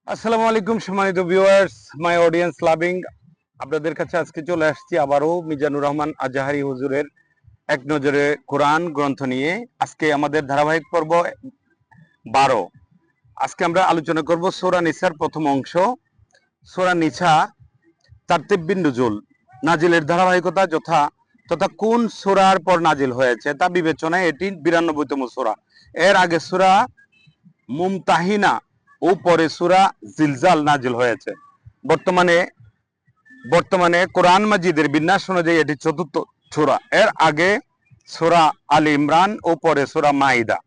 আসসালামু আলাইকুম সম্মানিত ভিউয়ার্স, মাই অডিয়েন্স লাভিং। আপনাদের কাছে আজকে চলে আসছি আবারও মিজানুর রহমান আজাহারি হুজুরের এক নজরে কোরআন গ্রন্থ নিয়ে। আজকে আমাদের ধারাবাহিক পর্ব 12। আজকে আমরা আলোচনা করব সূরা নিসার প্রথম অংশ। সূরা নিসা তারতিব বিন নুজুল, নাজিলের ধারাবাহিকতা তথা কোন সূরার পর নাজিল হয়েছে তা বিবেচনায় এটি 92তম সূরা। এর আগে সূরা মুমতাহিনা ও পরে সূরা জিলজাল নাজিল হয়েছে। বর্তমানে কোরআন মাজিদের বিন্যাস অনুযায়ী এটি চতুর্থ সূরা। এর আগে সূরা আলী ইমরান ও পরে সূরা মাইদা।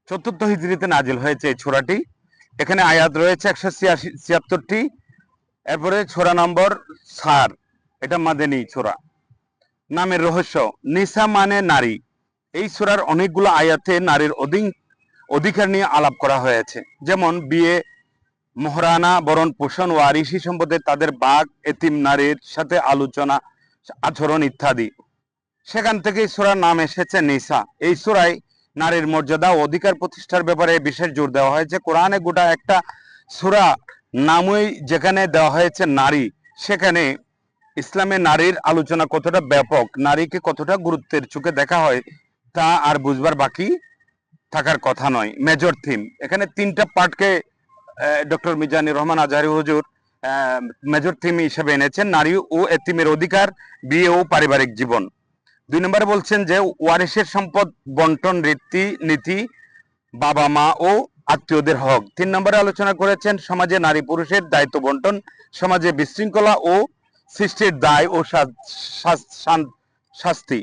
চতুর্থ হিজরিতে নাজিল হয়েছে এই সূরাটি। এখানে আয়াত রয়েছে 176টি। এরপরে সূরা নম্বর 4, এটা মাদানী সূরা। নামের রহস্য, নিসা মানে নারী। এই সূরার অনেকগুলো আয়াতে নারীর অধিকার নিয়ে আলাপ করা হয়েছে, যেমন বিয়ে, মহারানা, বরণ পোষণ, ওয়ারিশি সম্পদে তাদের বাঘ, এতিম নারীর সাথে আলোচনা, আচরণ ইত্যাদি। সেখান থেকেই সূরার নাম এসেছে নিসা। এই সূরায় নারীর মর্যাদা ও অধিকার প্রতিষ্ঠার ব্যাপারে বিশেষ জোর দেওয়া হয়েছে। কোরআনে গোটা একটা সূরা নামই যেখানে দেওয়া হয়েছে নারী, সেখানে ইসলামে নারীর আলোচনা কতটা ব্যাপক, নারীকে কতটা গুরুত্বের চোখে দেখা হয় তা আর বুঝবার বাকি থাকার কথা নয়। মেজর থিম, এখানে 3টা পার্টকে ডক্টর মিজানুর রহমান আজাহারি হুজুর মেজর থিম হিসেবে এনেছেন: নারী ও এতিমের অধিকার, বিয়ে ও পারিবারিক জীবন। 2 নম্বরে বলছেন যে ওয়ারিশের সম্পদ বন্টন নীতি, বাবা মা ও আত্মীয়দের হক। 3 নম্বরে আলোচনা করেছেন সমাজে নারী পুরুষের দায়িত্ব বন্টন, সমাজে বিশৃঙ্খলা ও সৃষ্টির দায় ও শাস্তি।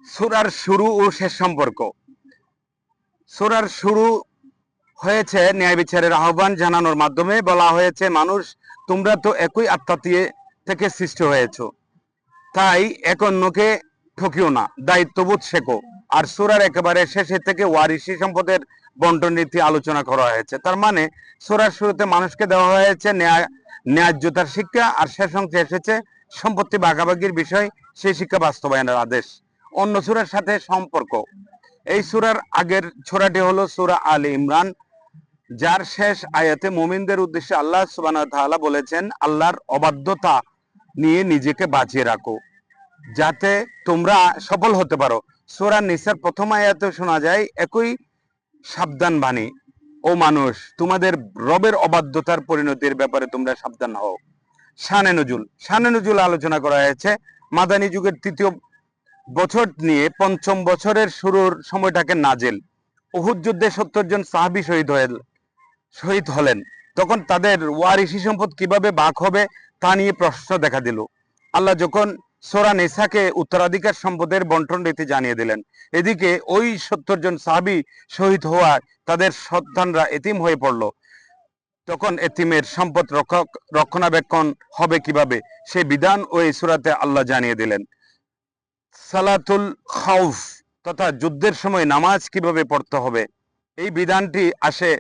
সূরার শুরু ও শেষ সম্পর্ক। সূরার শুরু হয়েছে ন্যায় বিচারের আহ্বান জানানোর মাধ্যমে। বলা হয়েছে, মানুষ, তোমরা তো একই আত্মা থেকে সৃষ্টি হয়েছ, তাই এক অন্যকে ঠকিও না, দায়িত্ববোধ শেখো। আর সূরার একেবারে শেষে থেকে ওয়ারিশি সম্পদের বন্টন নীতি আলোচনা করা হয়েছে। তার মানে সূরার শুরুতে মানুষকে দেওয়া হয়েছে ন্যায্যতার শিক্ষা, আর শেষ অংশে এসেছে সম্পত্তি ভাগাভাগির বিষয়, সেই শিক্ষা বাস্তবায়নের আদেশ। অন্য সূরার সাথে সম্পর্ক। এই সূরার আগের সূরাটি হলো সূরা আলী ইমরান, যার শেষ আয়াতে মুমিনদের উদ্দেশ্যে আল্লাহ সুবহানাহু ওয়া তাআলা বলেছেন, আল্লাহর অবাধ্যতা নিয়ে নিজেকে বাঁচিয়ে রাখো যাতে তোমরা সফল হতে পারো। সূরা নিসার প্রথম আয়াতে শোনা যায় একই সাবধান বাণী, ও মানুষ, তোমাদের রবের অবাধ্যতার পরিণতির ব্যাপারে তোমরা সাবধান হও। শানে নজুল আলোচনা করা হয়েছে মাদানী যুগের 3য় বছর নিয়ে। 5ম বছরের শুরুর সময়টাকে নাজেল। উহুদ যুদ্ধে 70 জন সাহাবী শহীদ হলেন। তখন তাদের ওয়ারিশি সম্পদ কিভাবে ভাগ হবে তা নিয়ে প্রশ্ন দেখা দিল। আল্লাহ যখন সূরা নিসাকে উত্তরাধিকার সম্পদের বন্টন রীতি জানিয়ে দিলেন, এদিকে ওই 70 জন সাহাবী শহীদ হওয়ায় তাদের সন্তানরা এতিম হয়ে পড়ল। তখন এতিমের সম্পদ রক্ষণাবেক্ষণ হবে কিভাবে, সেই বিধান ওই সূরাতে আল্লাহ জানিয়ে দিলেন। সালাতুল খাউফ তথা যুদ্ধের সময় নামাজ কিভাবে পড়তে হবে, এই বিধানটি আসে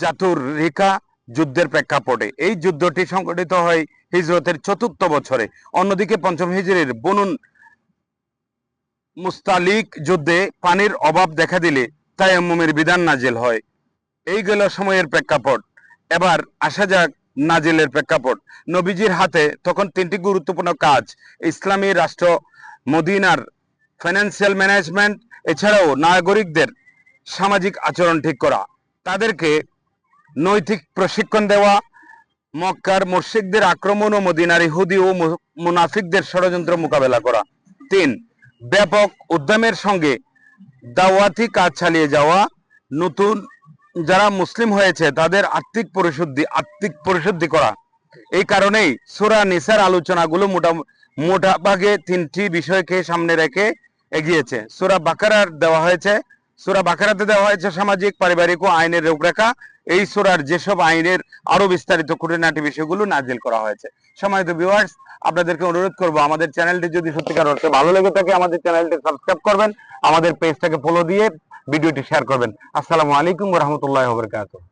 জাতুর রিকা যুদ্ধের প্রেক্ষাপটে। এই যুদ্ধটি সংঘটিত হয় হিজরতের 4র্থ বছরে। অন্যদিকে 5ম হিজরির বনুন মুস্তালিক যুদ্ধে পানির অভাব দেখা দিলে তায়াম্মুমের বিধান নাজিল হয়। এই গেল সময়ের প্রেক্ষাপট। এবার আসা যাক নাজিলের প্রেক্ষাপট। নবীজির হাতে তখন 3টি গুরুত্বপূর্ণ কাজ: ইসলামী রাষ্ট্র, মদিনার ফাইন্যান্সিয়াল ম্যানেজমেন্ট, এছাড়াও নাগরিকদের সামাজিক আচরণ ঠিক করা, তাদেরকে নৈতিক প্রশিক্ষণ দেওয়া, মক্কার মুশরিকদের আক্রমণ ও মদিনার ইহুদি ও মুনাফিকদের ষড়যন্ত্র মোকাবেলা করা। 3, ব্যাপক উদ্যমের সঙ্গে দাওয়াতি কাজ চালিয়ে যাওয়া, নতুন যারা মুসলিম হয়েছে তাদের আত্মিক পরিশুদ্ধি করা। এই কারণেই সূরা নিসার আলোচনাগুলো মোটা ভাগে 3টি বিষয়কে সামনে রেখে এগিয়েছে। সূরা বাকারাতে দেওয়া হয়েছে সামাজিক, পারিবারিক ও আইনের রূপরেখা। এই সূরার যেসব আইনের আরো বিস্তারিত খুঁটিনাটি বিষয়গুলো নাজিল করা হয়েছে। সম্মানিত ভিউয়ার্স, আপনাদেরকে অনুরোধ করব, আমাদের চ্যানেলটি যদি সত্যিকার অর্থে ভালো লেগে থাকে আমাদের চ্যানেলটি সাবস্ক্রাইব করবেন, আমাদের পেজটাকে ফলো দিয়ে ভিডিওটি শেয়ার করবেন। আসসালামু আলাইকুম ওয়া রাহমাতুল্লাহি ওয়া বারাকাতুহু।